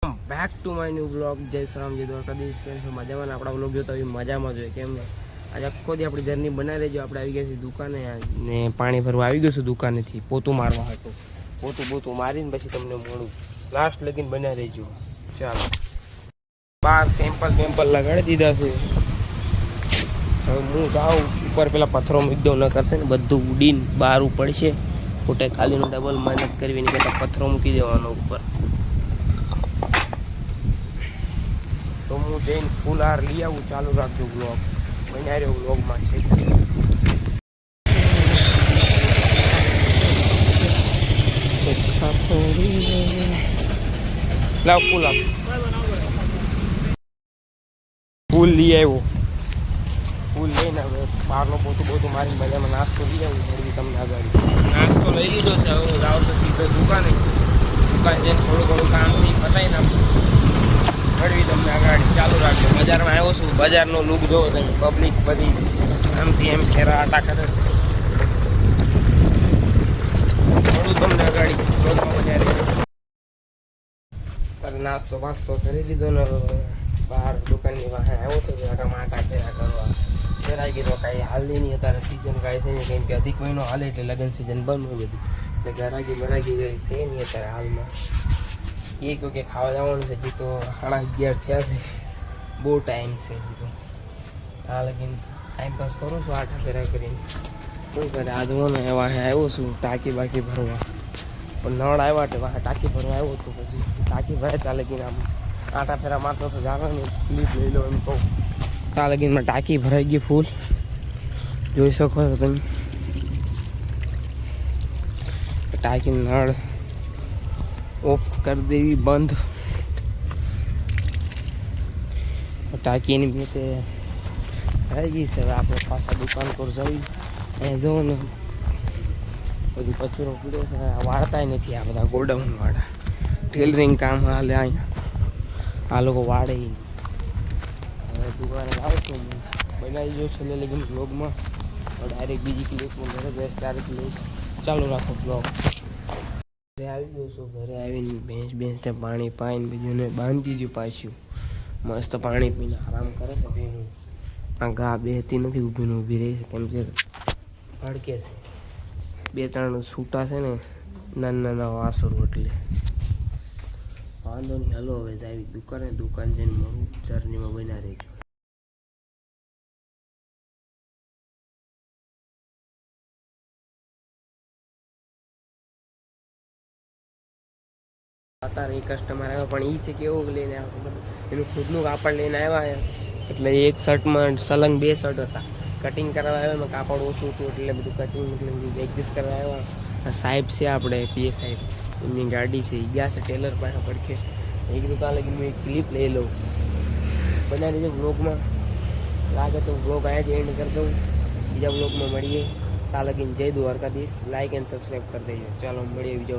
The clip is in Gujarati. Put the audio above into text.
Back to my new blog. જય શ્રામ, જય દ્વારકાધીશ. કેમ છો? મજામાં? આપણા બ્લોગ જોતા હોય મજામાં જોઈએ. કેમ આજે આખો દી આપણી જર્ની બનાવી રહેજો. આપણે આવી ગયા છીએ દુકાને ને પાણી ભરવા આવી ગયું છું દુકાનેથી. પોતું મારવા હતું. પોતું મારીને પછી તમને મળું. લાસ્ટ લગીને બનાવી રહેજો. ચાલો, બાર સેમ્પલ લગાડી દીધા છે. હવે હું જાઉં ઉપર, પેલા પથ્થરો મૂકી દઉં, ન કરશે ને બધું ઉડીને બહાર પડશે. ખોટે ખાલીનો ડબલ મહેનત કરવી નહીં કરતાં પથ્થરો મૂકી દેવાનો ઉપર. તો હું જઈને ફૂલ હાર લઈ આવું. ચાલુ રાખજો બ્લોગ. બન્યા રહ્યો બ્લોગમાં છે. લાવ ફૂલ આપ. ફૂલ લઈ આવ્યો. ફૂલ લઈને હવે બહારનો પોતું મારી મજામાં નાસ્તો લઈ આવું. થોડી તમને આગળ નાસ્તો લઈ લીધો છે. હવે હું જાઉં તો સીધો દુકાને જઈને થોડું ઘણું કામથી પતાવી નાખું. મળવી તમને આગળ. ચાલુ રાખજો. બજારમાં આવ્યો છું. બજારનો લુક જોવો તમે. પબ્લિક બધી આમથી એમ ફેરા આટા કરે છે. થોડું તમને આગળ નાસ્તો વાસ્તો કરી લીધો ને બહાર દુકાનની વાહે આવ્યો હતો. આટા ફેરા કરવા ફેરાઈ ગયો. કાંઈ હાલની નહીં અત્યારે સિઝન કાંઈ છે નહીં. કેમ કે અધિક મહિનો હાલે એટલે લગ્ન સિઝન બંધ હોય બધી. એટલે ગરાગી ગઈ છે નહીં અત્યારે હાલમાં. એક વખતે ખાવા જવાનું છે. હજી તો 11:30 થયા છે. બહુ ટાઈમ છે હજી તો. આ લગીને ટાઈમપાસ કરું છું આટા ફેરા કરીને. શું કરે આ જુઓ ને વાહે આવ્યો છું ટાંકી બાકી ભરવા. પણ નળ આવ્યા એટલે વાહે ટાંકી ભરવા આવ્યો હતો. પછી ટાંકી ભરે ત્યાં લગીને આમ આટા ફેરા મારતો તો જવાની ક્લિપ લઈ લો એમ કહું. ત્યાં લગીનમાં ટાંકી ભરાઈ ગઈ ફૂલ. જોઈ શકો છો તમે. ટાંકી નળ ઓફ કરી દેવી બંધ. ટાંકીની બે તે થઈ ગઈ છે. હવે આપણે પાછા દુકાન પર જઈ અહીંયા જવું ને બધું કચરો પીડે છે. વાળતા નથી આ બધા ગોડાઉન વાળા. ટેલરિંગ કામ હાલે અહીંયા. આ લોકો વાળે નહીં. હવે દુકાને આવશું બનાવી જો છેલ્લે લગીને બ્લોગમાં. ડાયરેક્ટ બીજી ક્લિપમાં ઘરે જઈશ ડાયરેક્ટ લઈશ. ચાલુ રાખો બ્લોગ. ઘરે આવી ગયો છું. ઘરે આવીને ભેંસને પાણી પાઈને બીજુંને બાંધી દીધું પાછું. મસ્ત પાણી પીને આરામ કરે છે ભેંસ. આ ઘા બેહતી નથી, ઊભી રહી છે. કેમ કે ભડકે છે. 2-3 છૂટા છે ને નાના વાસરો એટલે વાંધો નહીં. હાલો હવે જાય દુકાન જઈને મળું. જર્નીમાં બના રહેજો. અત્યારે એ કસ્ટમર આવ્યા પણ એ કેવું લઈને આવ્યા એનું ખુદનું કાપડ લઈને આવ્યા. એટલે એક શર્ટમાં સલંગ 2 શર્ટ હતા. કટિંગ કરવા આવ્યા. એમાં કાપડ ઓછું હતું એટલે બધું કટિંગ એટલે એડજસ્ટ કરવા આવ્યા. સાહેબ છે આપણે પીએ સાહેબ, એમની ગાડી છે. એ ગયા છે ટેલર પાસે પડખે. એ કીધું ત્યાં લગીને હું એક ક્લિપ લઈ લઉં. બનાવી દેજો બ્લોગમાં. લાગે તો બ્લોગ આવ્યા જ એન્ડ કરી દઉં. બીજા બ્લોગમાં મળીએ. ત્યાં લગીને જય દ્વારકાધીશ. લાઇક એન્ડ સબસ્ક્રાઈબ કરી દેજો. ચાલો મળીએ બીજા